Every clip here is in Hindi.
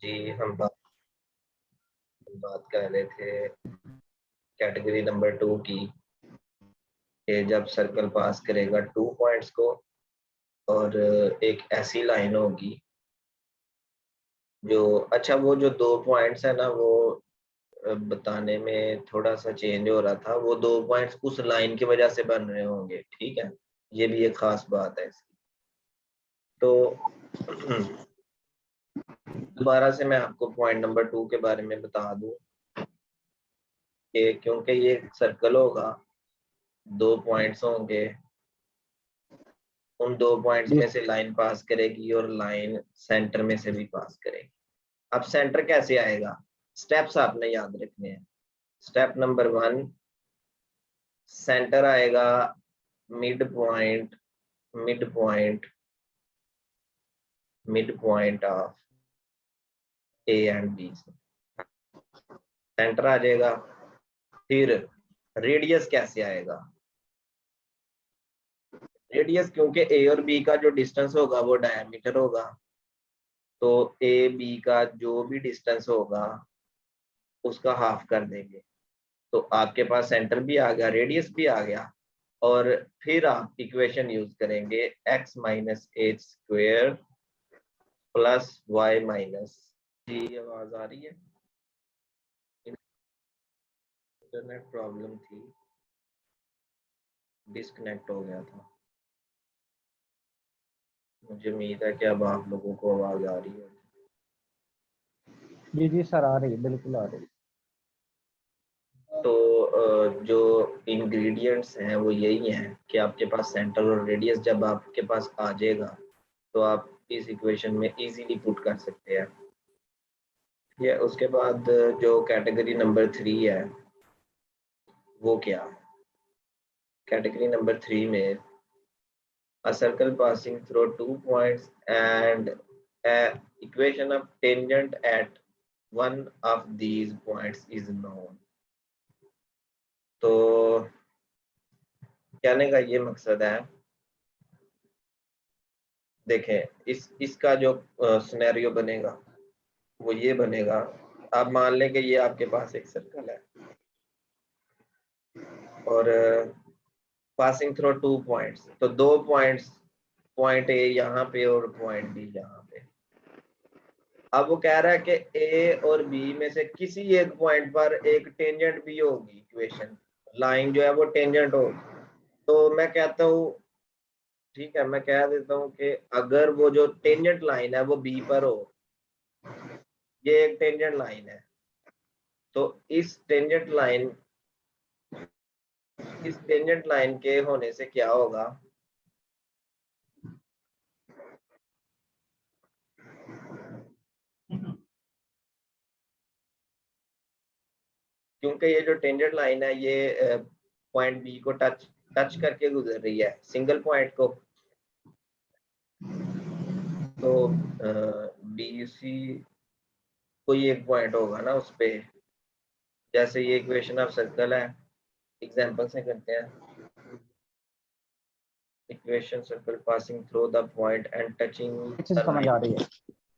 जी हम बात कर रहे थे कैटेगरी नंबर 2 की कि जब सर्कल पास करेगा 2 पॉइंट्स को और एक ऐसी लाइन होगी जो अच्छा वो जो 2 पॉइंट्स है ना वो बताने में थोड़ा सा चेंज हो रहा था। वो 2 पॉइंट्स उस लाइन की वजह से बन रहे होंगे, ठीक है। ये भी एक खास बात है इसकी। तो दोबारा से मैं आपको पॉइंट नंबर 2 के बारे में बता दूं कि क्योंकि ये सर्कल होगा, 2 पॉइंट्स होंगे, उन 2 पॉइंट्स जी में से लाइन पास करेगी और लाइन सेंटर में से भी पास करेगी। अब सेंटर कैसे आएगा, स्टेप्स आपने याद रखने हैं। स्टेप नंबर 1, सेंटर आएगा mid point mid point of a and b से सेंटर आ जाएगा। फिर रेडियस कैसे आएगा, रेडियस क्योंकि ए और बी का जो डिस्टेंस होगा वो डायमीटर होगा, तो ए बी का जो भी डिस्टेंस होगा उसका हाफ कर देंगे। तो आपके पास सेंटर भी आ गया, रेडियस भी आ गया, और फिर आप इक्वेशन यूज करेंगे x minus h square plus y minus. जी आवाज आ रही है? इंटरनेट प्रॉब्लम थी, डिस्कनेक्ट हो गया था। मुझे उम्मीद है कि अब आप लोगों को आवाज आ रही है। जी जी सर, आ रही है, बिल्कुल आ रही है। तो जो इंग्रेडिएंट्स हैं वो यही हैं कि आपके पास सेंटर और रेडियस जब आपके पास आ जाएगा तो आप इस इक्वेशन में इजीली पुट कर सकते हैं। ये उसके बाद जो कैटेगरी नंबर 3 है वो क्या, कैटेगरी नंबर 3 में a circle passing through 2 points and a equation of tangent at one of these points is known। तो कहने का ये मकसद है, देखें इसका जो सिनेरियो बनेगा वो ये बनेगा। आप मान लें कि ये आपके पास एक सर्कल है और पासिंग थ्रू 2 पॉइंट्स, तो 2 पॉइंट्स, पॉइंट ए यहाँ पे और पॉइंट बी यहाँ पे। अब वो कह रहा है कि ए और बी में से किसी एक पॉइंट पर एक टेंजेंट भी होगी, इक्वेशन लाइन जो है वो टेंजेंट होगी। तो मैं कहता हूँ, ठीक है, मैं कह देता हूँ कि अगर वो जो टेंजेंट लाइन है वो बी पर हो, ये एक टेंजेंट लाइन है, तो इस टेंजेंट लाइन के होने से क्या होगा, क्योंकि ये जो टेंजेंट लाइन है ये पॉइंट बी को टच करके गुजर रही है, सिंगल पॉइंट को। तो बी सी कोई एक पॉइंट होगा ना उस पे, जैसे ये इक्वेशन ऑफ सर्कल है, एग्जांपल से करते हैं। Equation circle passing through the point and touching अच्छे से द समझ आ लाइन। रही है।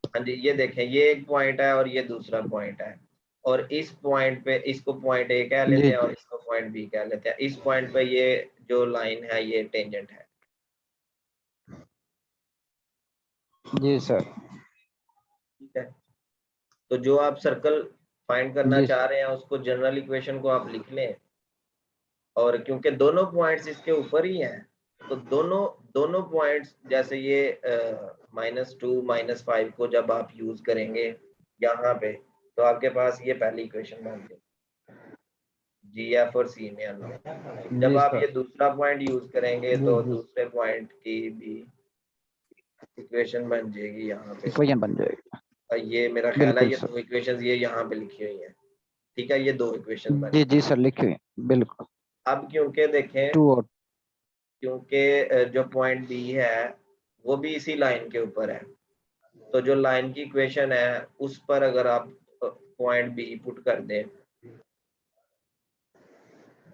हाँ जी, ये देखें, ये एक पॉइंट है और ये दूसरा पॉइंट है, और इस पॉइंट पे इसको पॉइंट ए कह लेते जी हैं और जी इसको पॉइंट बी कह लेते हैं। इस पॉइंट पे ये जो लाइन है ये टेंजेंट है, जी सर। ठीक है। तो जो आप सर्कल फाइंड करना जी चाह सर। रहे हैं उसको जनरल इक्वेशन को आप लिख लें, और क्योंकि दोनों पॉइंट्स इसके ऊपर ही हैं, तो दोनों दोनों पॉइंट्स, जैसे ये -2 -5 को जब आप यूज करेंगे यहाँ पे, तो आपके पास ये पहली इक्वेशन बन गई, जी एफ और सी में आना। जब जी आप ये सर। दूसरा पॉइंट यूज करेंगे जी तो जी दूसरे पॉइंट की भी इक्वेशन बन जाएगी यहाँ पे। इक्वेशन बन जाएगी। ये मेरा ख्याल है बिल्कुल ये सर। 2 इक्वेशंस ये यहाँ पे लिखी हुई हैं, ठीक है, ये 2 इक्वेशन बन जी गई। जी सर, लिखी हुई, बिल्कुल। अब क्योंकि देखें, 2 और क्योंकि जो पॉइंट बी है वो भी इसी लाइन के ऊपर है, तो जो लाइन की इक्वेशन है उस पर अगर आप पॉइंट बी पुट कर दें,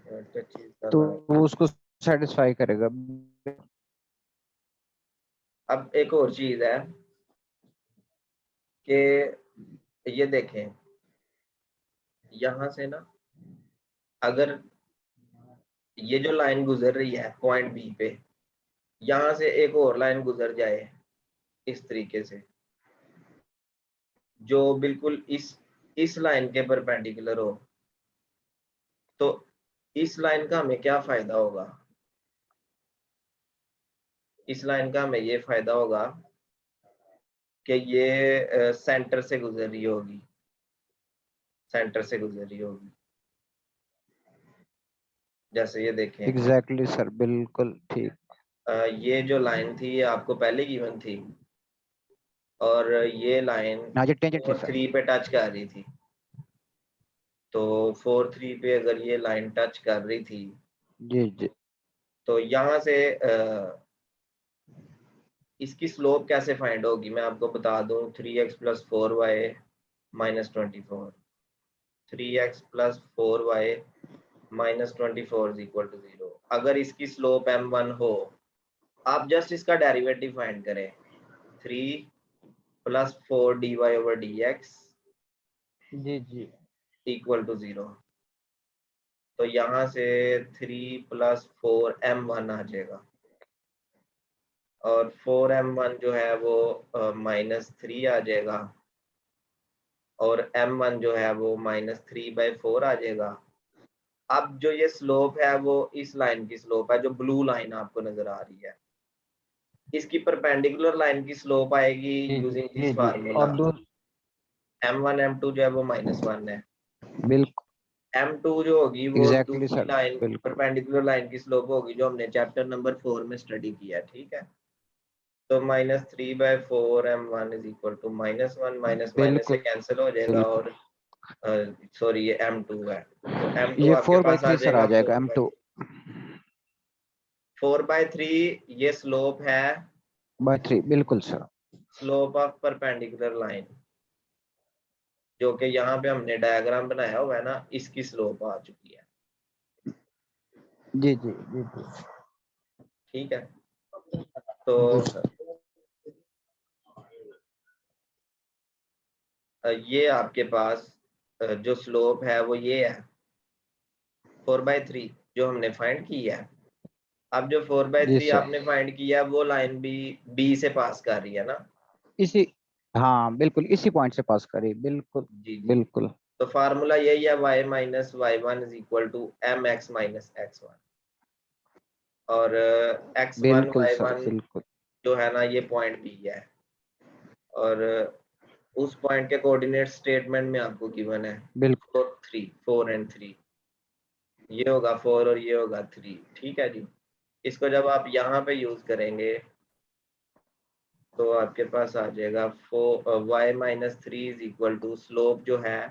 चीज कर तो रहा है। वो उसको सेटिस्फाई करेगा। अब एक और चीज है कि ये देखें, यहां से ना अगर ये जो लाइन गुजर रही है पॉइंट बी पे, यहां से एक और लाइन गुजर जाए इस तरीके से, जो बिल्कुल इस लाइन के परपेंडिकुलर हो, तो इस लाइन का हमें क्या फायदा होगा? इस लाइन का हमें ये फायदा होगा कि ये सेंटर से गुजर रही होगी, सेंटर से गुजर रही होगी। जैसे ये देखें, एग्जैक्टली सर, बिल्कुल ठीक। ये जो लाइन थी ये आपको पहले गिवन थी, और ये लाइन हाँ जी, टेंजेंट थी 4 सर। 3 पे टच कर रही थी। तो 4 3 पे अगर ये लाइन टच कर रही थी, जी जी तो यहाँ से इसकी स्लोप कैसे फाइंड होगी मैं आपको बता दूं। 3x + 4y - 24, 3x + 4y - 24 = 0। अगर इसकी स्लोप m1 हो, आप जस्ट इसका डेरिवेटिव फाइंड करें, 3 + 4 dy/dx जी जी = 0। तो यहाँ से 3 + 4 m1 आ जाएगा, और 4m1 जो है वो -3 आ जाएगा, और m1 जो है वो -3/4 आ जाएगा। अब जो ये स्लोप है वो इस लाइन की स्लोप है, जो ब्लू लाइन आपको नजर आ रही है। इसकी परपेंडिकुलर लाइन की स्लोप आएगी जी यूजिंग जी दिस जी। फार्मूला। और दो, m1 m2 जो है वो -1 है। बिल्कुल m2 जो होगी वो एग्जैक्टली दूसरी सर, लाइन, बिल्कुल परपेंडिकुलर लाइन की स्लोप होगी, जो हमने चैप्टर नंबर 4 में स्टडी किया है। ठीक है, तो -3/4 m1 = -1, माइनस माइनस से बिल्कुल कैंसिल हो जाएगा, बिल्कुल। और सॉरी ये m2 है, तो m2 ये आपके पास आ 4/3 सर आ जाएगा जाएगा 4/3। M2। 4/3 ये स्लोप है, 3, बिल्कुल sir. Slope of perpendicular line, जो कि यहाँ पे हमने डायग्राम बनाया हुआ है ना, इसकी स्लोप आ चुकी है। जी जी जी जी ठीक है, तो जी सर। ये आपके पास जो स्लोप है वो ये है 4/3 जो हमने फाइंड की है। अब जो जी 4/3 सर, आपने फाइंड किया, वो लाइन भी बी से पास कर रही है ना। इसी, हाँ बिल्कुल इसी पॉइंट से पास करी, बिल्कुल जी जी, बिल्कुल। तो फार्मूला यही है, y - y1 = mx - x1, और x1 बिल्कुल सर, y1 बिल्कुल जो है ना ये पॉइंट बी है, और उस पॉइंट के कोऑर्डिनेट स्टेटमेंट में आपको गिवन है बिल्कुल। 4 and 3। ये होगा 4 और ये होगा 3। ठीक है जी, इसको जब आप यहाँ पे यूज करेंगे तो आपके पास आ जाएगा y - 3 = स्लोप जो है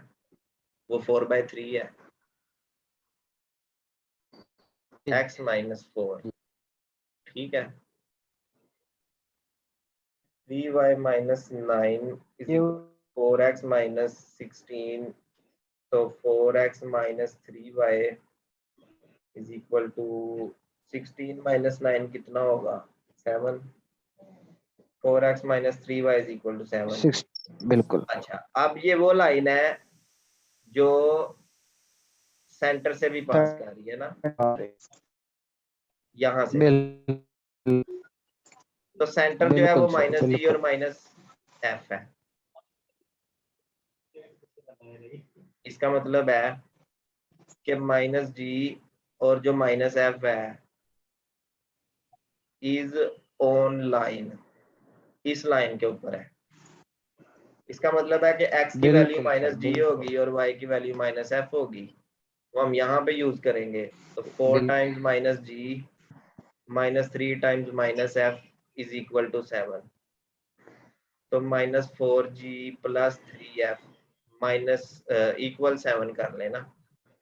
वो 4/3 है, x - 4। ठीक है, 3y - 9 ये 4x - 16, तो 4x - 3y = 16 - 9 कितना होगा? 7। 4x - 3y = 7। 6, बिल्कुल अच्छा, अब ये वो लाइन है जो सेंटर से भी पास कर रही है ना, यहाँ से भी। बिल्कुल तो सेंटर जो है बिल्कुल वो सर, -g बिल्कुल। और -f है। इसका मतलब है कि -g और जो -f है इज ऑन लाइन, इस लाइन के ऊपर है। इसका मतलब है कि x की वैल्यू बिल्कुल सर, -g बिल्कुल होगी और y की वैल्यू -f होगी। वो हम यहाँ पे यूज करेंगे, तो 4 बिल्कुल टाइम्स -g -3 टाइम्स -f = 7। तो -4g + 3f माइनस इक्वल 7 कर लेना।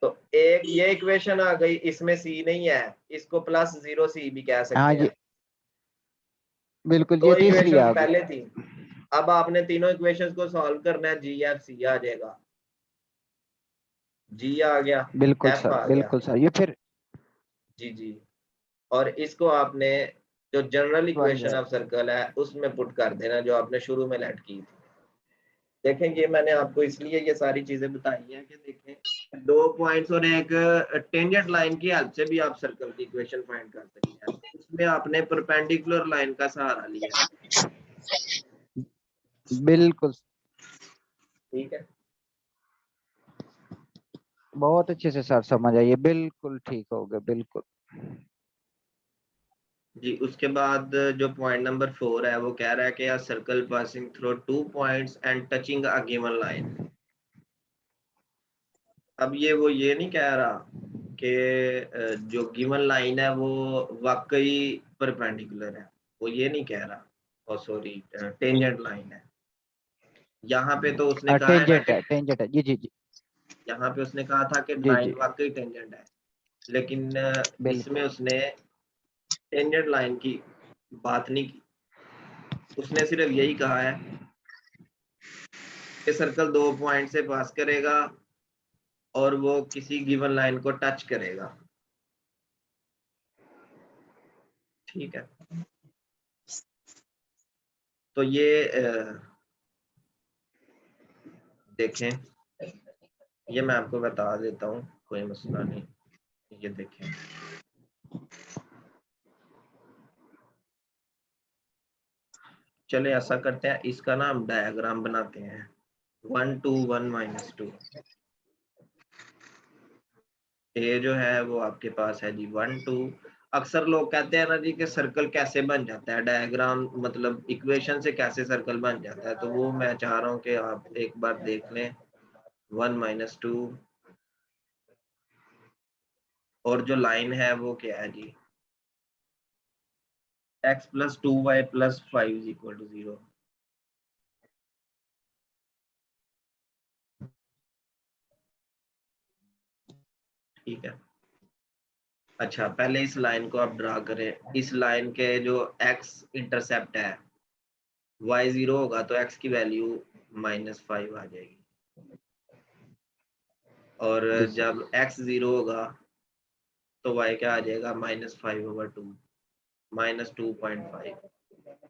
तो एक ये इक्वेशन आ गई, इसमें c नहीं है, इसको +0c भी कह हाँ सकते जी, हैं। बिल्कुल दो ये तीसरी इक्वेशंस आ गई। पहले थी, अब आपने तीनों इक्वेशंस को सॉल्व करना है, g f c आ जाएगा। g आ गया, f आ गया। बिल्कुल सर, ये फिर जी जी, और इसको आपने जो जनरल बन इक्वेशन जाए। ऑफ सर्कल है उसमें पुट कर देना, जो आपने शुरू में लेट की थी। देखें ये मैंने आपको इसलिए ये सारी चीजें बताई हैं कि देखें 2 पॉइंट्स और एक टेंजेंट लाइन की हेल्प से भी आप सर्कल की इक्वेशन फाइंड कर सकते हैं। इसमें आपने परपेंडिकुलर लाइन का सहारा लिया, बिल्कुल ठीक है। बहुत अच्छे से सर समझ आइए, बिल्कुल ठीक हो गया, बिल्कुल। जी उसके बाद जो पॉइंट नंबर 4 है वो कह रहा है कि a circle passing through 2 points and touching a given line. अब वो ये नहीं कह रहा कि जो गिवन लाइन है वो वाकई परपेंडिकुलर है, वो ये नहीं कह रहा, ओ सॉरी टेंजेंट लाइन है। यहाँ पे तो उसने कहा है ना टेंजेंट कि है, टेंजेंट है, जी जी जी यहाँ पे उसने कहा था कि जी लाइन जी वाकई टेंजेंट है, लेकिन इसमें बिल्कुल। उसने टेंजेंट लाइन की बात नहीं की। उसने सिर्फ यही कहा है कि सर्कल 2 पॉइंट से पास करेगा और वो किसी गिवन लाइन को टच करेगा, ठीक है। तो देखें, ये मैं आपको बता देता हूँ, कोई मसला नहीं। ये देखें, चले ऐसा करते हैं, इसका ना हम डायग्राम बनाते हैं। 1 2 1 -2 ये जो है वो आपके पास है जी 1 2। अक्सर लोग कहते हैं ना जी कि सर्कल कैसे बन जाता है, डायग्राम मतलब इक्वेशन से कैसे सर्कल बन जाता है, तो वो मैं चाह रहा हूँ कि आप एक बार देख लें। 1 -2 और जो लाइन है वो क्या है जी, x + 2y + 5 = 0। ठीक है। अच्छा पहले इस लाइन को आप ड्रा करें। इस लाइन के जो x इंटरसेप्ट है, y 0 होगा तो x की वैल्यू -5 आ जाएगी, और जी सर। जब x 0 होगा तो y क्या आ जाएगा, -5/2 -2.5।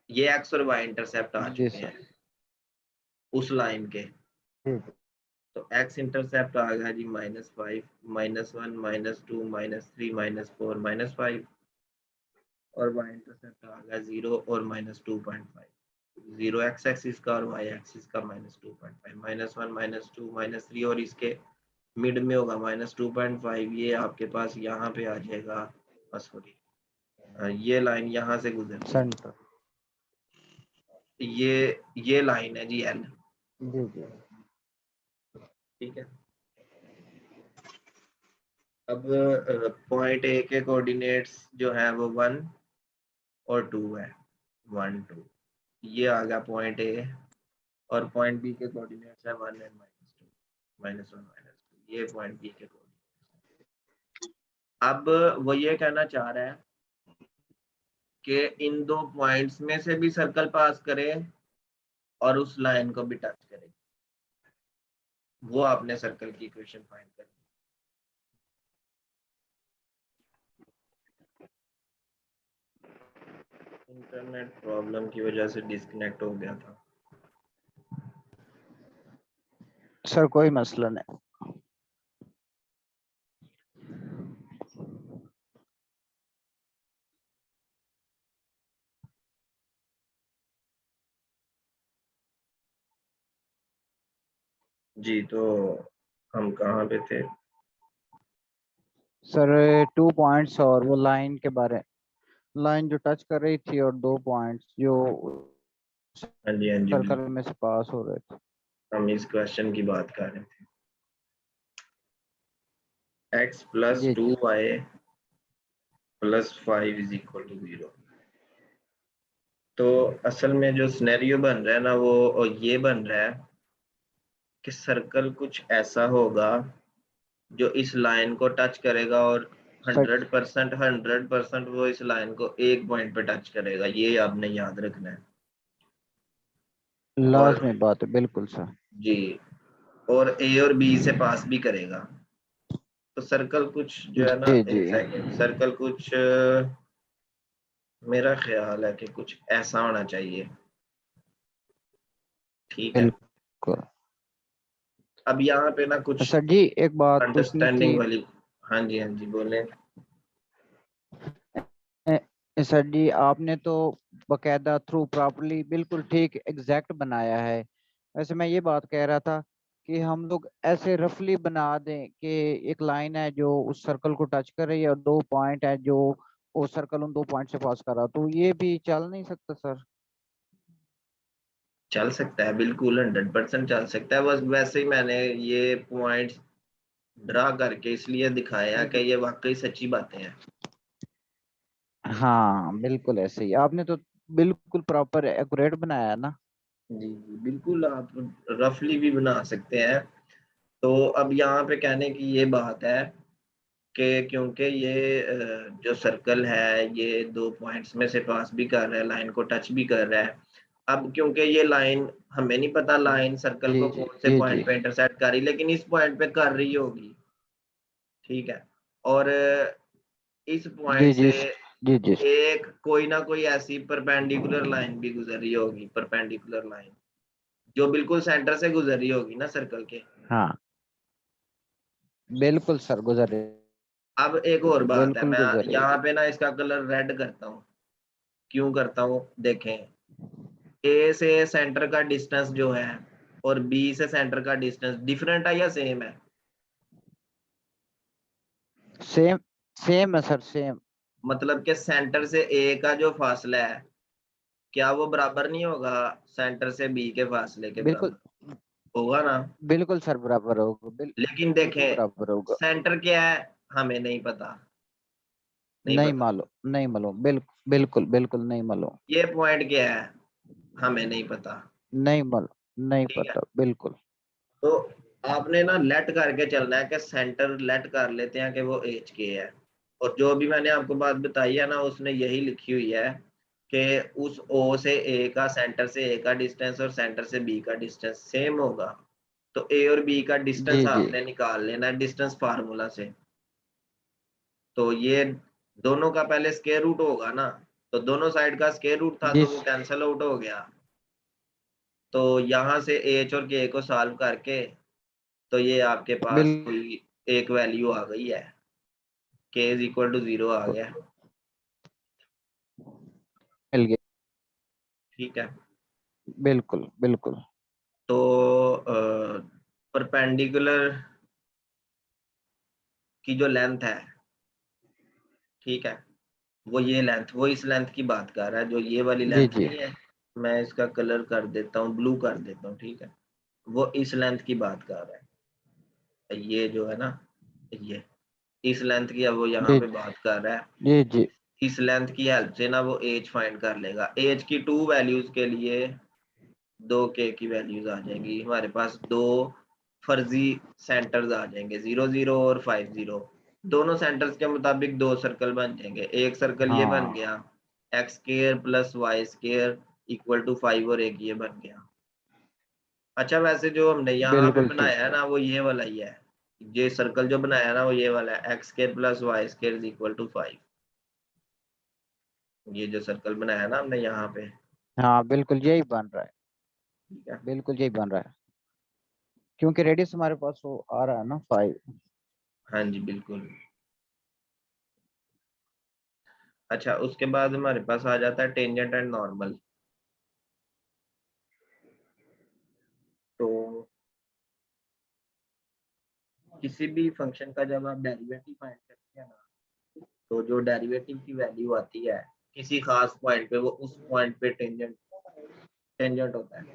ये x और y इंटरसेप्ट आ जी चुके सर। हैं उस लाइन के। ठीक है। तो x इंटरसेप्ट आ गया जी -5 -1 -2 -3 -4 -5, और y इंटरसेप्ट आ गया 0 और -2.5। 0 x एक्सिस का और y एक्सिस का -2.5, -1 -2 -3, और इसके मिड में होगा -2.5। ये आपके पास यहाँ पे आ जाएगा, सॉरी ये लाइन यहाँ से गुजरती है, सेंटर। ये लाइन है जी L, जी जी। ठीक है। अब पॉइंट ए के कोऑर्डिनेट्स जो है वो 1 और 2 है, 1 2। ये आ गया पॉइंट ए, और पॉइंट बी के कोऑर्डिनेट्स है 1 एंड -2 -1 -2। ये पॉइंट बी के कोऑर्डिनेट्स। अब वो ये कहना चाह रहा है कि इन 2 पॉइंट्स में से भी सर्कल पास करे और उस लाइन को भी टच करे, वो आपने सर्कल की इक्वेशन फाइंड करनी। इंटरनेट प्रॉब्लम की वजह से डिस्कनेक्ट हो गया था। सर कोई मसला नहीं। जी तो हम कहाँ पे थे? सर 2 पॉइंट्स और वो लाइन के बारे, लाइन जो टच कर रही थी, और 2 पॉइंट्स जो हाँ जी, हाँ जी, सर्कल बिल्कुल। में से पास हो रहे थे। हम इस क्वेश्चन की बात कर रहे थे। x + जी जी 2y + 5 = 0। तो असल में जो सिनेरियो बन रहा है ना वो ये बन रहा है कि सर्कल कुछ ऐसा होगा जो इस लाइन को टच करेगा, और सर, 100% वो इस लाइन को एक पॉइंट पे टच करेगा, ये आपने याद रखना है। और लाजमी बात है, बिल्कुल सर। जी, और ए और बी से पास भी करेगा। तो सर्कल कुछ जो है ना, जी जी एक सेकेंड, सर्कल कुछ मेरा ख्याल है कि कुछ ऐसा होना चाहिए, ठीक है। बिल्कुल। अब यहाँ पे ना कुछ सर जी एक बात पूछनी थी। अंडरस्टैंडिंग वाली। हाँ जी, हाँ जी, बोले। सर जी आपने तो बकायदा थ्रू प्रॉपर्ली बिल्कुल ठीक एग्जैक्ट बनाया है। वैसे मैं ये बात कह रहा था कि हम लोग ऐसे रफली बना दें कि एक लाइन है जो उस सर्कल को टच कर रही है और दो पॉइंट है जो वो सर्कल उन दो पॉइंट से पास कर रहा, तो ये भी चल नहीं सकता सर? चल सकता है, बिल्कुल 100% चल सकता है। बस वैसे ही मैंने ये पॉइंट्स ड्रा करके इसलिए दिखाया कि ये वाकई सच्ची बातें हैं। हाँ बिल्कुल ऐसे ही आपने तो बिल्कुल प्रॉपर एक्यूरेट बनाया है ना। जी जी, बिल्कुल आप रफली भी बना सकते हैं। तो अब यहाँ पे कहने की ये बात है कि क्योंकि ये जो सर्कल है ये दो पॉइंट्स में से पास भी कर रहा है, लाइन को टच भी कर रहा है। अब क्योंकि ये लाइन हमें नहीं पता लाइन सर्कल जी को जी कौन से जी जी पॉइंट पे इंटरसेक्ट कर रही, लेकिन इस पॉइंट पे कर रही होगी, ठीक है। और इस जी पॉइंट जी से जी जी। एक कोई ना कोई ऐसी परपेंडिकुलर लाइन भी गुजर रही होगी, परपेंडिकुलर लाइन जो बिल्कुल सेंटर से गुजर रही होगी ना सर्कल के। हाँ बिल्कुल सर गुजर रही अब एक और है, बात है, बिल्कुल मैं गुजर यहाँ रहेगी। पे ना इसका कलर रेड करता हूँ। क्यों करता हूँ देखें। ए से सेंटर का डिस्टेंस जो है और बी से सेंटर का डिस्टेंस डिफरेंट है या सेम है? सेम सेम है सर सेम। मतलब कि सेंटर से ए का जो फासला है क्या वो बराबर नहीं होगा सेंटर से बी के फासले के बिल्कुल बराबर? होगा ना। बिल्कुल सर बराबर होगा, लेकिन बिल्कुल देखें बराबर होगा। सेंटर क्या है हमें नहीं पता, नहीं नहीं पता। मालूम नहीं मालूम, बिल्कुल बिल्कुल बिल्कुल नहीं मालूम। ये पॉइंट क्या है हमें नहीं पता। नहीं मालूम नहीं ठीक है, पता बिल्कुल। तो आपने ना लेट करके चलना है कि सेंटर लेट कर लेते हैं कि वो एच के है। और जो भी मैंने आपको बात बताई है ना उसने यही लिखी हुई है कि उस ओ से ए का, सेंटर से ए का डिस्टेंस और सेंटर से बी का डिस्टेंस सेम होगा। तो ए और बी का डिस्टेंस जी जी आपने निकाल लेना है डिस्टेंस फार्मूला से। तो ये दोनों का पहले स्क्वायर रूट होगा ना, तो दोनों साइड का स्क्वायर रूट था जी तो वो कैंसिल आउट हो गया। तो यहाँ से एच और के को सॉल्व करके तो ये आपके पास बिल्कुल कोई एक वैल्यू आ गई है, के इज इक्वल टू 0 आ गया। मिल गया। ठीक है, बिल्कुल बिल्कुल तो परपेंडिकुलर की जो लेंथ है, ठीक है, वो ये लेंथ, वो इस लेंथ की बात कर रहा है, जो ये वाली जी लेंथ जी नहीं है। मैं इसका कलर कर देता हूँ, ब्लू कर देता हूँ, ठीक है। वो इस लेंथ की बात कर रहा है, ये जो है ना, ये इस लेंथ की अब वो यहाँ जी पे बात कर रहा है। जी जी इस लेंथ की हेल्प से ना वो एज फाइंड कर लेगा। एज की 2 वैल्यूज के लिए 2k की वैल्यूज आ जाएंगी हमारे पास। दो फर्जी सेंटर्स आ जाएंगे, 0 0 और 5 0। दोनों सेंटर्स के मुताबिक दो सर्कल बन जाएंगे। एक सर्कल ये बन हाँ गया x square plus y square equal to 5 और एक ये बन गया। अच्छा, वैसे जो हमने यहाँ पे बिल्कुल ठीक बनाया है है। ना वो ये वाला ही है। ये सर्कल जो बनाया है ना वो ये वाला है, x square plus y square equal to 5। ये जो सर्कल बनाया है ना हमने यहाँ पे, हाँ बिल्कुल यही बन रहा है, ठीक है। बिल्कुल यही बन रहा है क्योंकि रेडियस हमारे पास वो आ रहा है ना 5। हाँ जी, बिल्कुल। अच्छा, उसके बाद हमारे पास आ जाता है टेंजेंट एंड नॉर्मल। तो किसी भी फंक्शन का जब आप डेरिवेटिव फाइंड करते हैं ना, तो जो डेरिवेटिव की वैल्यू आती है किसी खास पॉइंट पे, वो उस पॉइंट पे टेंजेंट टेंजेंट होता है।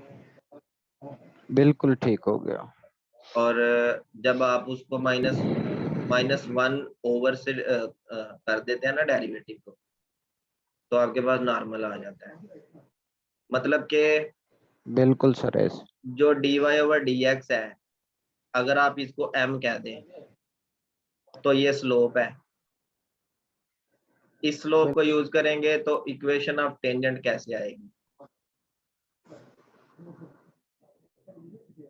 बिल्कुल ठीक हो गया। और जब आप उसको माइनस 1 ओवर से कर देते हैं ना डेरिवेटिव को, तो आपके पास नॉर्मल आ जाता है। मतलब कि बिल्कुल सर ऐसे जो d y over d x है, अगर आप इसको m कह दें तो ये स्लोप है। इस स्लोप को यूज करेंगे तो इक्वेशन ऑफ टेंजेंट कैसे आएगी?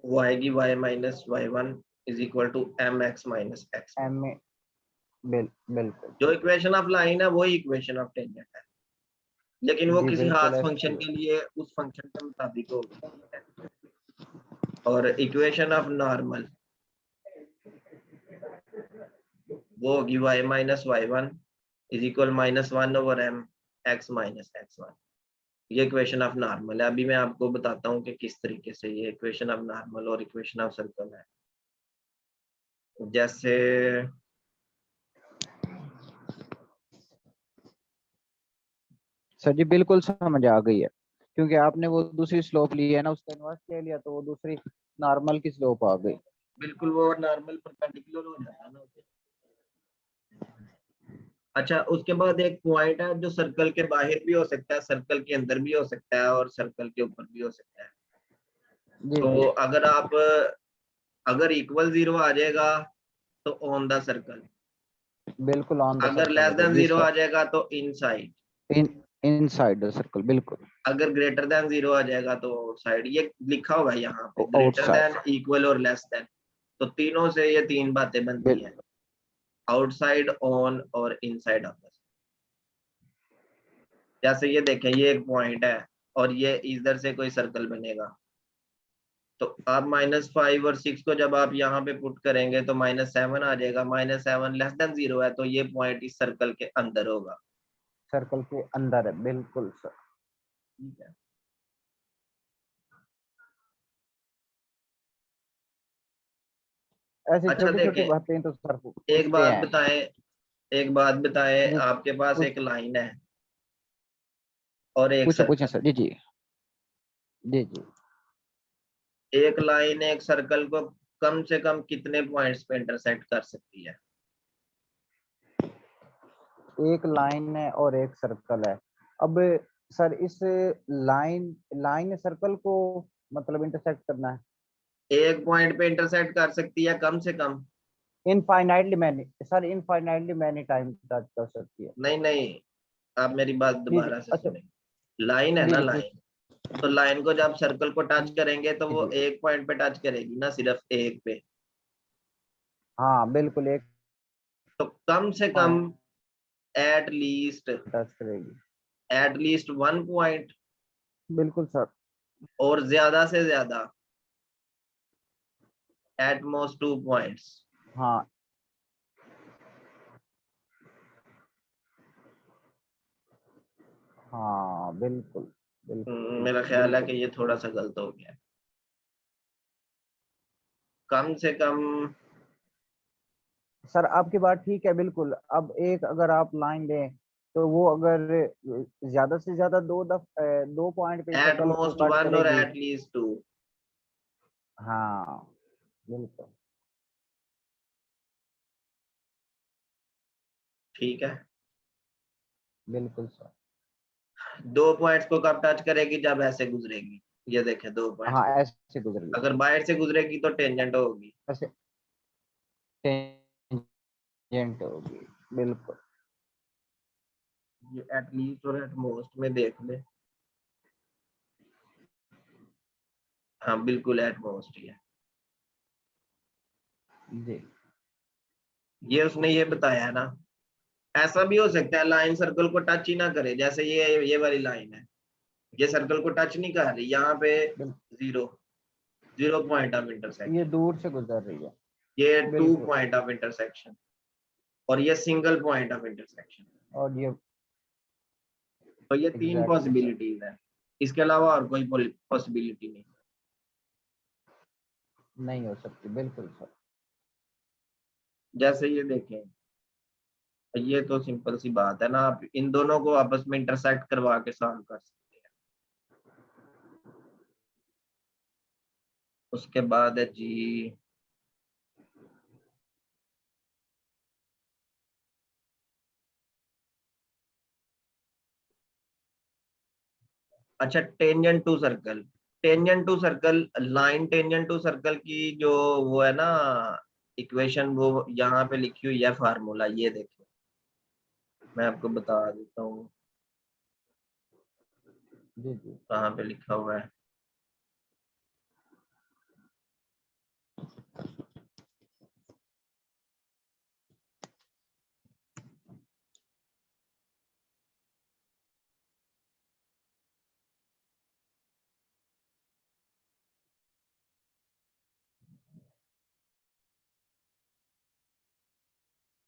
वो आएगी y minus y1 is equal to m x minus x. M a बिल्कुल जो इक्वेशन ऑफ लाइन है वही इक्वेशन ऑफ टेंजेंट है, लेकिन वो जी किसी बिल्कुल खास ऐसे फंक्शन के लिए उस फंक्शन के मुताबिक होगी, ठीक है। और इक्वेशन ऑफ नॉर्मल वो होगी y minus y one is equal minus one over m x minus x one. ये इक्वेशन ऑफ नॉर्मल है। अभी मैं आपको बताता हूँ कि किस तरीके से ये इक्वेशन ऑफ नॉर्मल और इक्वेशन ऑफ सर्कल है। जैसे सर जी बिल्कुल समझ आ गई है, क्योंकि आपने वो दूसरी स्लोप ली है ना, उसका इन्वर्स ले लिया तो वो दूसरी नॉर्मल की स्लोप आ गई। बिल्कुल वो नॉर्मल परपेंडिकुलर हो जाता है ना। अच्छा, उसके बाद एक पॉइंट है जो सर्कल के बाहर भी हो सकता है, सर्कल के अंदर भी हो सकता है और सर्कल के ऊपर भी हो सकता है। जी तो जी अगर इक्वल जीरो आ जाएगा तो ऑन द सर्कल, बिल्कुल ऑन द अगर सर्कल लेस हो गई देन जी जीरो सर। आ जाएगा तो inside, in inside the circle बिल्कुल। अगर ग्रेटर देन जीरो आ जाएगा तो आउटसाइड। ये लिखा हुआ है यहाँ पे, ग्रेटर आउटसाइड देन, इक्वल और लेस देन। तो तीनों से ये तीन बातें बनती बिल हैं, आउटसाइड, ऑन और इनसाइड ऑफ द। जैसे ये देखें, ये एक पॉइंट है और ये इधर से कोई सर्कल बनेगा, तो आप -5 और 6 को जब आप यहाँ पे पुट करेंगे तो -7 आ जाएगा। -7 लेस देन जीरो है तो ये पॉइंट इस सर्कल के अंदर होगा। सर्कल के अंदर है बिल्कुल सर। ठीक है। ऐसी अच्छा छोटी छोटी देखें, बातें तो सर एक पूछते बात हैं। बताएं, एक बात बताएं, जी आपके पास पूछ एक लाइन है और एक पूछे पूछे सर्कल। सर। जी जी जी जी। एक लाइन एक सर्कल को कम से कम कितने पॉइंट्स पे इंटरसेक्ट कर सकती है? एक लाइन है और एक सर्कल है। अब सर इस लाइन लाइन सर्कल को मतलब इंटरसेक्ट करना है। एक पॉइंट पे इंटरसेक्ट कर सकती है कम से कम। Infinitely many sir, infinitely many time touch कर सकती है। नहीं नहीं, आप मेरी बात जी जी दोबारा से अच्छा। सुने। लाइन है जी ना, जी पूछ। लाइन। तो लाइन को जब सर्कल को टच करेंगे तो जी वो जी एक पॉइंट पे टच करेगी ना, सिर्फ एक पे। हाँ बिल्कुल एक तो कम से कम पॉइंट एट लीस्ट, टच करेगी। एट लीस्ट वन पॉइंट, बिल्कुल सर। और ज्यादा से ज्यादा एट मोस्ट 2 पॉइंट्स। हाँ हाँ बिल्कुल बिल्कुल मेरा ख्याल है बिल्कुल। कि ये थोड़ा सा गलत हो गया। कम से कम सर आपकी बात ठीक है बिल्कुल। अब एक अगर आप लाइन दें तो वो अगर ज्यादा से ज्यादा दो पॉइंट पे एट सर्कल को मोस्ट कट वन और करेगी। At least two. हाँ बिल्कुल ठीक है। बिल्कुल सर। दो पॉइंट्स को कब टच करेगी? जब ऐसे गुजरेगी। ये देखें, दो पॉइंट्स हाँ को ऐसे गुजर गई। अगर बाहर से गुजरेगी तो टेंजेंट होगी। ऐसे टेंजेंट होगी बिल्कुल। ये एट लीस्ट और एट मोस्ट में देख ले। हाँ बिल्कुल एट मोस्ट ही है। जी ये उसने ये बताया है ना। ऐसा भी हो सकता है लाइन सर्कल को टच ही ना करे, जैसे ये वाली लाइन है, ये सर्कल को टच नहीं कर रही, यहाँ पे जीरो, जीरो पॉइंट ऑफ ये इंटरसेक्शन। दूर से गुजर रही है। ये टू बिल्कुल। पॉइंट ऑफ इंटरसेक्शन और ये सिंगल पॉइंट ऑफ इंटरसेक्शन। और ये तो ये तीन एग्जैक्टली सर। पॉसिबिलिटीज है, इसके अलावा और कोई पॉसिबिलिटी नहीं। नहीं हो सकती बिल्कुल सर। जैसे ये देखें, ये तो सिंपल सी बात है ना, आप इन दोनों को आपस में इंटरसेक्ट करवा के सॉल्व कर सकते हैं। उसके बाद है जी, अच्छा, tangent to circle. Tangent to circle, line tangent to circle की जो वो है ना इक्वेशन, वो यहाँ पे लिखी हुई है फार्मूला, ये देखो मैं आपको बता देता हूँ जी जी कहाँ पे लिखा हुआ है।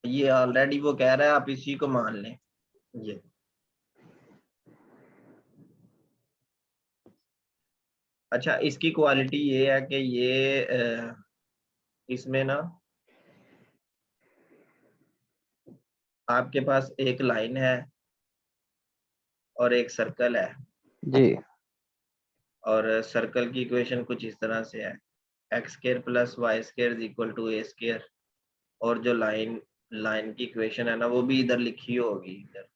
ये ऑलरेडी वो कह रहा है, आप इसी को मान लें। ये अच्छा, इसकी क्वालिटी ये है कि ये इसमें ना आपके पास एक लाइन है और एक सर्कल है, जी और सर्कल की इक्वेशन कुछ इस तरह से है, x square plus y square is equal to a square, और जो लाइन लाइन की इक्वेशन है ना वो भी इधर लिखी होगी, इधर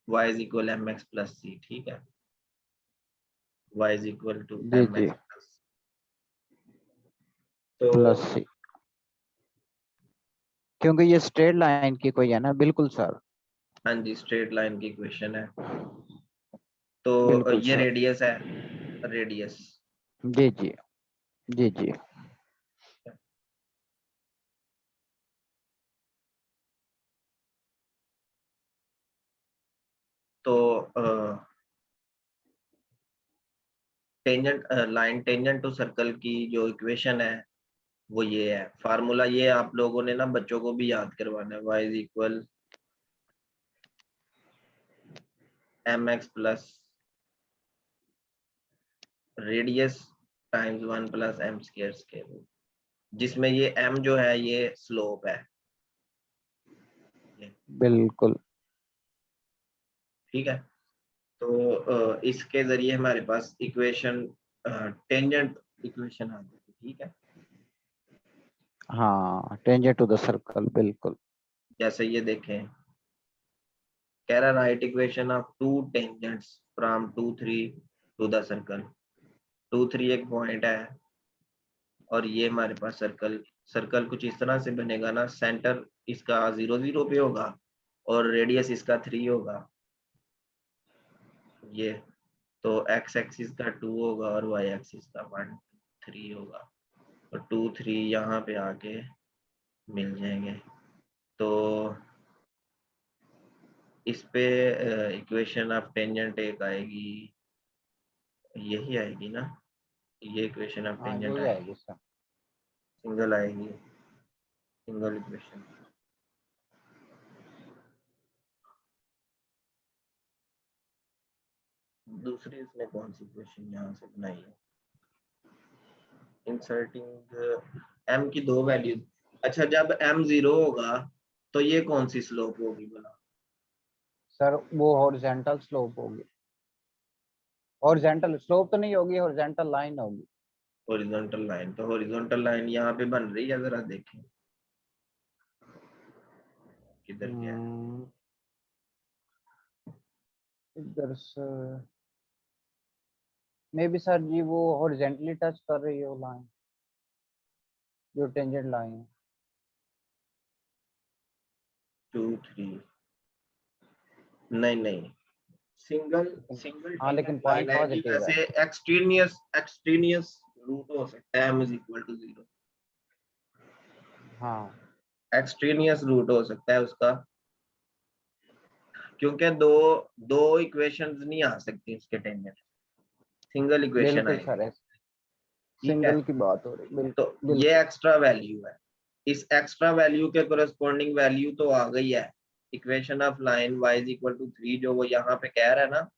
y is equal m x plus c, ठीक है, y इज इक्वल टू जी एम जी एक्स प्लस, तो प्लस सी, क्योंकि ये स्ट्रेट लाइन की कोई है ना। बिल्कुल सर, हाँ जी स्ट्रेट लाइन की इक्वेशन है, तो बिल्कुल ये सर। रेडियस है, रेडियस। जी जी जी जी तो tangent line tangent to circle की जो इक्वेशन है वो ये है, फार्मूला ये आप लोगों ने ना बच्चों को भी याद करवाना है, y is equal m x plus radius times 1 plus m square square, जिसमें ये m जो है ये स्लोप है, ये बिल्कुल। ठीक है। तो इसके जरिए हमारे पास इक्वेशन टेंजेंट इक्वेशन आ गई, ठीक है। हाँ, टेंजेंट टू द सर्कल, बिल्कुल। जैसे ये देखें, कह रहा right equation of two tangents from 2 3 to the circle, 2 3 एक पॉइंट है और ये हमारे पास सर्कल, सर्कल कुछ इस तरह से बनेगा ना, सेंटर इसका 0 0 पे होगा और रेडियस इसका 3 होगा, ये तो x एक्सिस का 2 होगा और y एक्सिस का 1 3 होगा, और 2 3 यहाँ पे आके मिल जाएंगे, तो इस पे इक्वेशन ऑफ टेंजेंट एक आएगी, यही आएगी ना, ये इक्वेशन ऑफ हाँ, टेंजेंट यही आएगी, आएगी सर। सिंगल आएगी, सिंगल इक्वेशन। दूसरी इसने कौन सी इक्वेशन यहाँ से बनाई है, इंसर्टिंग m की दो वैल्यू, अच्छा जब m 0 होगा तो ये कौन सी स्लोप होगी बोला, सर वो हॉरिजॉन्टल स्लोप होगी। हॉरिजॉन्टल स्लोप तो नहीं होगी, हॉरिजॉन्टल लाइन होगी। हॉरिजॉन्टल लाइन, तो हॉरिजॉन्टल लाइन यहाँ पे बन रही है, जरा देखें किधर गया है, इधर से मे बी सर जी वो हॉरिजॉन्टली टच कर रही है वो लाइन, जो टेंजेंट लाइन है। 2 3, नहीं नहीं, सिंगल सिंगल हाँ, लेकिन टेंजेंट लाइन पॉइंट आएगी, पॉजिटिव है। वैसे एक्सट्रीनियस एक्सट्रीनियस रूट हो सकता है m इज इक्वल टू 0, हाँ, एक्सट्रीनियस रूट हो सकता है उसका, क्योंकि दो दो इक्वेशंस नहीं आ सकती उसके टेंजेंट, सिंगल इक्वेशन बिल्कुल आएगी, सर, ठीक है। सिंगल की बात हो रही, तो बिल्कुल बिल्कुल। ये एक्स्ट्रा वैल्यू है, इस एक्स्ट्रा वैल्यू के कोरस्पॉन्डिंग वैल्यू तो आ गई है, equation of line y is equal to 3 जो वो यहाँ पे कह रहा है ना,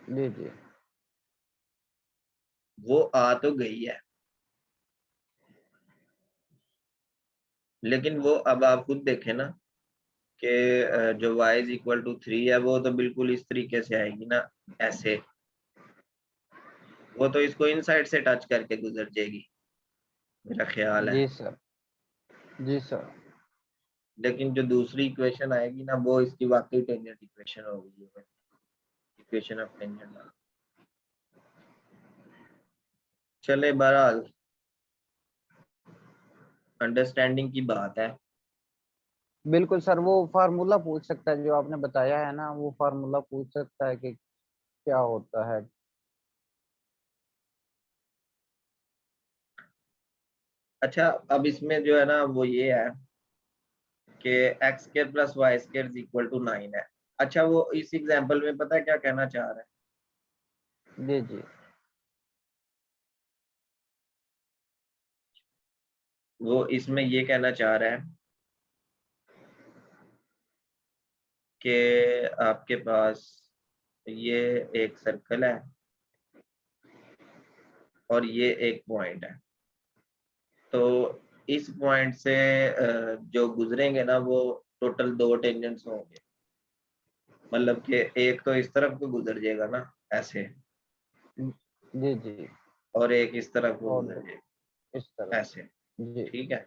जी जी वो आ तो गई है, लेकिन वो अब आप खुद देखें ना कि जो y इज इक्वल टू 3 है वो तो बिल्कुल इस तरीके से आएगी ना, ऐसे, वो तो इसको इनसाइड से टच करके गुजर जाएगी, मेरा ख्याल है, जी सर। जी सर। लेकिन जो दूसरी इक्वेशन आएगी ना वो इसकी वाकई टेंजेंट इक्वेशन होगी, इक्वेशन ऑफ टेंजेंट। चले बहरहाल अंडरस्टैंडिंग की बात है। बिल्कुल सर, वो फार्मूला पूछ सकता है जो आपने बताया है ना, वो फार्मूला पूछ सकता है कि क्या होता है। अच्छा अब इसमें जो है ना वो ये है कि x square plus y square equal to 9 है, अच्छा वो इस एग्जांपल में पता है क्या कहना चाह रहा है, जी जी वो इसमें ये कहना चाह रहा है कि आपके पास ये एक सर्कल है और ये एक पॉइंट है, तो इस पॉइंट से जो गुजरेंगे ना वो टोटल 2 टेंजेंट्स होंगे, मतलब कि एक तो इस तरफ को गुजर जाएगा ना ऐसे, जी जी, और एक इस तरफ को और गुजर दो जाएगा इस तरफ। ऐसे, जी ठीक है। जी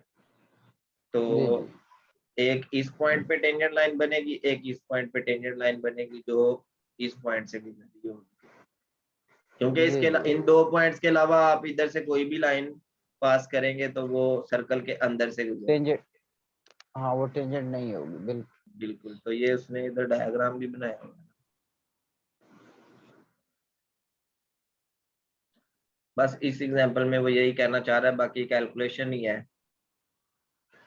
तो जी एक इस पॉइंट पे टेंजेंट लाइन बनेगी, एक इस पॉइंट पे टेंजेंट लाइन बनेगी जो इस पॉइंट से गुजर रही होगी, क्योंकि जी इसके जी, इन 2 पॉइंट्स के अलावा आप इधर से कोई भी लाइन पास करेंगे तो वो सर्कल के अंदर से गुजरेगी। टेंजेंट, हाँ वो टेंजेंट नहीं होगी, बिल्कुल। बिल्कुल, तो ये उसने इधर डायग्राम भी बनाया हुआ है। बस इस एग्जांपल में वो यही कहना चाह रहा है, बाकी कैलकुलेशन ही है।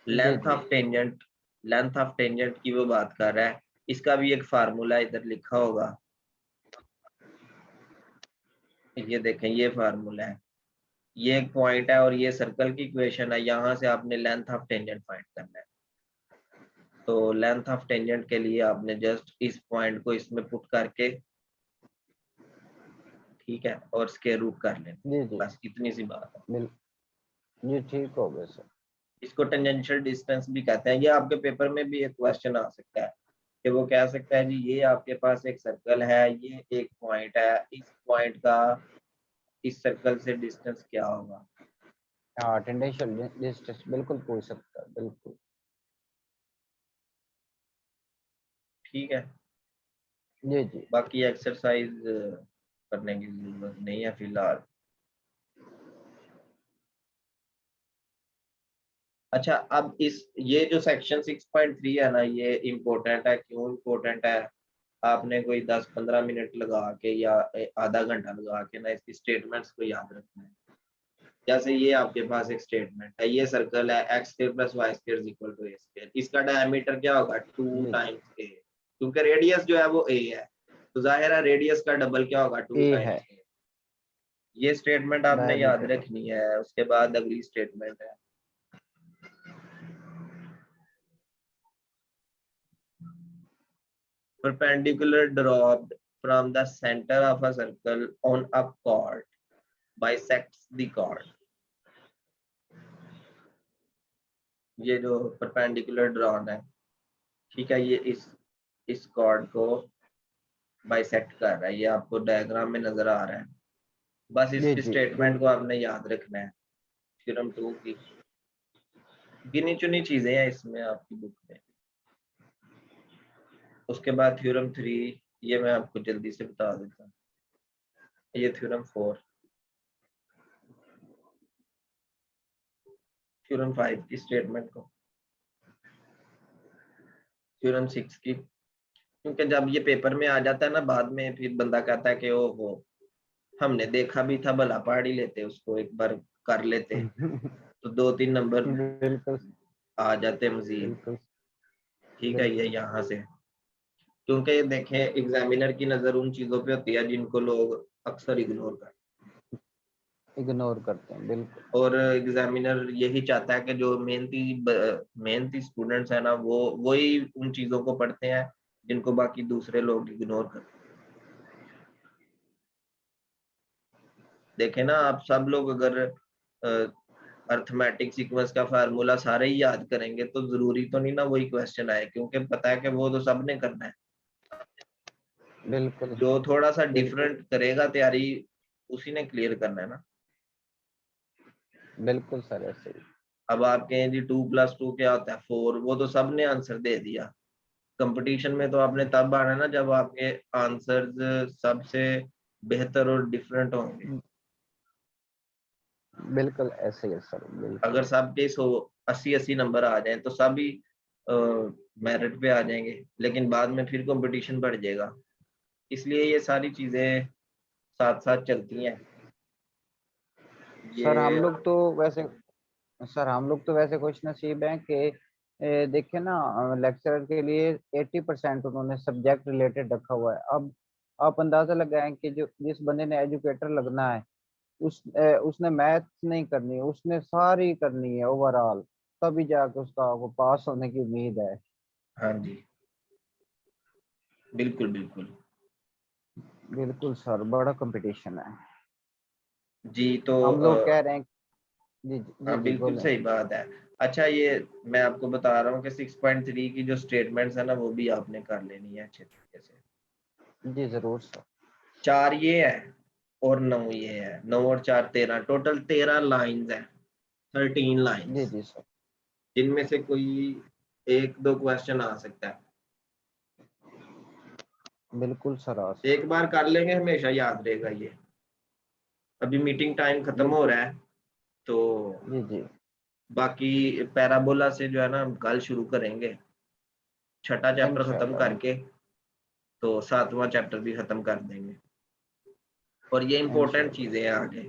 जी लेंथ जी of tangent, length of tangent की वो बात कर रहा है, इसका भी एक फार्मूला इधर लिखा होगा, ये देखें ये फार्मूला है, ये एक पॉइंट है और ये सर्कल की इक्वेशन है, यहाँ से आपने लेंथ ऑफ टेंजेंट फाइंड करना है। तो लेंथ ऑफ टेंजेंट के लिए आपने जस्ट इस पॉइंट को इसमें पुट करके, ठीक है, और स्क्वायर रूट कर लेना, जी जी, बस इतनी सी बात है। बिल जी ठीक हो गया सर। इसको टेंजेंशियल डिस्टेंस भी कहते हैं। ये आपके पेपर में भी एक क्वेश्चन आ सकता है कि वो कह सकता है जी ये आपके पास एक सर्कल है, ये एक पॉइंट है, इस पॉइंट का इस सर्कल से डिस्टेंस क्या होगा। हाँ टेंडेंशियल डिस्टेंस बिल्कुल पूछ सकता है, बिल्कुल। ठीक है, जी जी बाकी एक्सरसाइज करने की जरूरत नहीं है फिलहाल। अच्छा, अब इस ये जो सेक्शन 6.3 है ना, ये इम्पोर्टेंट है। क्यों इम्पोर्टेंट है? आपने कोई 10-15 मिनट लगा के या आधा घंटा लगा के ना इसकी स्टेटमेंट्स को याद रखना है। जैसे ये आपके पास एक स्टेटमेंट है, ये सर्कल है x square plus y square equal to a square, इसका डायमीटर क्या होगा 2 जी, टाइम्स ए, क्योंकि रेडियस जो है वो ए है, तो जाहिर है रेडियस का डबल क्या होगा 2 ए है टाइम्स ए। ये स्टेटमेंट आपने याद डायमीटर का। रखनी है। उसके बाद अगली स्टेटमेंट है, perpendicular dropped from the center of a circle on a chord bisects the chord। ये जो परपेंडिकुलर ड्रॉन है, ठीक है, ये इस कॉर्ड को बाइसेक्ट कर रहा है, ये आपको डायग्राम में नजर आ रहा है। बस जी इसकी जी स्टेटमेंट को बिल्कुल। आपने याद रखना है। थ्योरम 2 की गिनी चुनी चीजें हैं इसमें आपकी बुक में। उसके बाद थ्योरम 3, ये मैं आपको जल्दी से बता देता हूँ। ये थ्योरम 4, थ्योरम 5 की स्टेटमेंट को, थ्योरम 6 की, क्योंकि जब ये पेपर में आ जाता है ना बाद में, फिर बंदा कहता है कि ओ हो हमने देखा भी था, भला पढ़ ही लेते, उसको एक बार कर लेते तो 2-3 नंबर बिल्कुल आ जाते मजीद। बिल्कुल ठीक है, ये बिल्कुल यहाँ से, क्योंकि ये देखें एग्जामिनर की नजर उन चीजों पे होती है जिनको लोग अक्सर इग्नोर करते इग्नोर करते हैं, बिल्कुल। हैं, और एग्जामिनर यही चाहता है कि जो मेहनती स्टूडेंट्स है ना वो वही उन चीजों को पढ़ते हैं जिनको बाकी दूसरे लोग इग्नोर करते हैं। देखें ना, आप सब लोग अगर अर्थमेटिक सीक्वेंस का फार्मूला सारे ही याद करेंगे तो जरूरी तो नहीं ना वही क्वेश्चन आए, क्योंकि पता है कि वो तो सबने करना है। बिल्कुल जो थोड़ा सा बिल्कुल डिफरेंट करेगा तैयारी, उसी ने क्लियर करना है ना। बिल्कुल सर, ऐसे ही। अब आप कहें जी 2+2 क्या होता है 4, वो तो सबने आंसर दे दिया। कंपटीशन में तो आपने तब आना ना जब आपके आंसर्स सबसे बेहतर और डिफरेंट होंगे। बिल्कुल ऐसे ही है सर, बिल्कुल। अगर सबके 180-80 नंबर आ जाएं तो सभी मेरिट पे आ जाएंगे, लेकिन बाद में फिर कंपटीशन बढ़ जाएगा। इसलिए ये सारी चीजें साथ साथ चलती हैं। सर हम ये लोग तो वैसे सर हम लोग तो वैसे खुश नसीब हैं कि देखिए ना, लेक्चरर के लिए 80% उन्होंने सब्जेक्ट रिलेटेड रखा हुआ है। अब आप अंदाजा लगाएं कि जो जिस बंदे ने एजुकेटर लगना है, उसने मैथ नहीं करनी, उसने सारी करनी है ओवरऑल, तभी जाके उसका वो पास होने की उम्मीद है। हाँ जी, बिल्कुल बिल्कुल। बिल्कुल सर, बड़ा कंपटीशन है। जी तो हम लोग कह रहे हैं। जी जी हाँ जी बिल्कुल बोलें। सही बात है। अच्छा ये मैं आपको बता रहा हूँ कि 6.3 की जो स्टेटमेंट्स है ना वो भी आपने कर लेनी है अच्छे तरीके से। जी जरूर सर। 4 ये है और 9 ये है, 9 और 4 13, टोटल 13 लाइंस है, 13 जी लाइंस, जी सर। जिनमें से कोई एक दो क्वेश्चन आ सकता है। बिल्कुल सर आ एक सकता बार कर लेंगे हमेशा याद रहेगा ये। अभी मीटिंग टाइम है। खत्म हो बिल्कुल। रहा है तो जी जी। बाकी पैराबोला से जो है ना हम कल शुरू करेंगे, छठा चैप्टर खत्म इंशाल्लाह। करके तो सातवां चैप्टर भी खत्म कर देंगे। और ये इंपॉर्टेंट इंशाल्लाह। चीजें हैं आगे।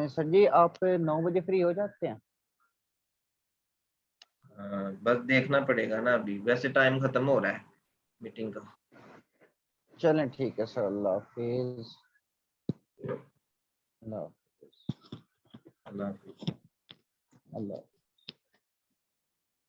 सर जी आप 9 बजे फ्री हो जाते हैं? हाँ, बस देखना पड़ेगा ना, अभी वैसे टाइम खत्म हो रहा है मीटिंग का। चलें ठीक है सर, अल्लाह हाफिज। अल्लाह हाफिज। अल्लाह हाफिज। अल्लाह।